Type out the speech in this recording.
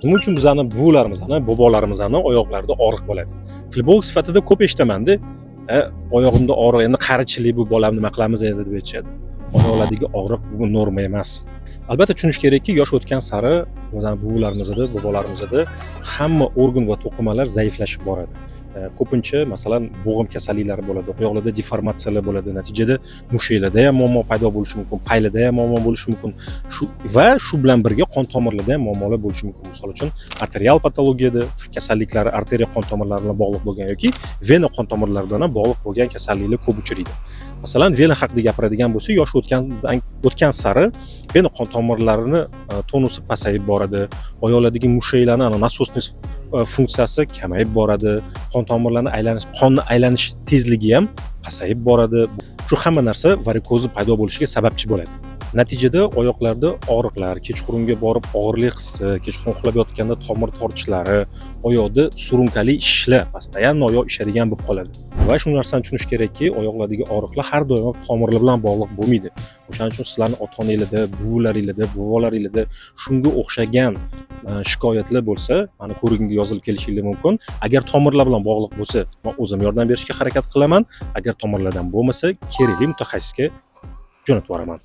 Nima uchun bizani buvilarimizni, bobolarimizni oyoqlarida og'riq bo'ladi? Futbolchi sifatida ko'p eshitaman-da, oyog'imda og'riq, endi qarichilik bu bolam nima qilamiz endi deb aytishadi. Oyoqlardagi og'riq bu norma emas. Albatta tushunish kerakki, yosh o'tgan sari buvilarimizda, bobolarimizda hamma organ va to'qimalar zaiflashib boradi. Ko'pincha masalan bo'g'im kasalliklari bo'ladi, oyoqlarda deformatsiyalar bo'ladi. Natijada mushaklarda ham muammo paydo bo'lishi mumkin, paylada ham muammo bo'lishi mumkin. Shu bilan birga qon tomirlarida ham muammolar bo'lishi mumkin. Misol uchun arterial patologiyada shu kasalliklar arteriya qon tomirlari bilan bog'liq bo'lgan yoki vena qon tomirlari bilan bog'liq bo'lgan kasalliklar ko'p uchraydi. Masalan, vena haqida gapiradigan bo'lsa, yosh o'tgan sari vena qon tomirlarini tonusi pasayib boradi, oyoqlardagi mushaklarning nasosniy funksiyasi kamayib boradi, qon tomirlarining qonni aylanish tezligi ham pasayib boradi. Shu hamma narsa varikozni paydo bo'lishiga sababchi bo'ladi. Natijada oyoqlarda og'riqlar, kechqurunga borib og'irlik hissi, kechqurun uxlab yotganda tomir tortishlari, oyoqda surunkali ishlar, постоянно oyoq ishadigan bo'lib qoladi. Va shu narsani tushunish kerakki, oyoqlardagi og'riqlar har doim tomirlar bilan bog'liq bo'lmaydi. O'shaning uchun sizlarning ota-onangizda, buvularingizda, bobolaringizda shunga o'xshagan shikoyatlar bo'lsa, mana ko'rigimga yozilib kelishingiz mumkin. Agar tomirlar bilan bog'liq bo'lsa, men o'zim yordam berishga harakat qilaman. Agar tomirlardan bo'lmasa, kerakli mutaxassisga jo'natib yuboraman.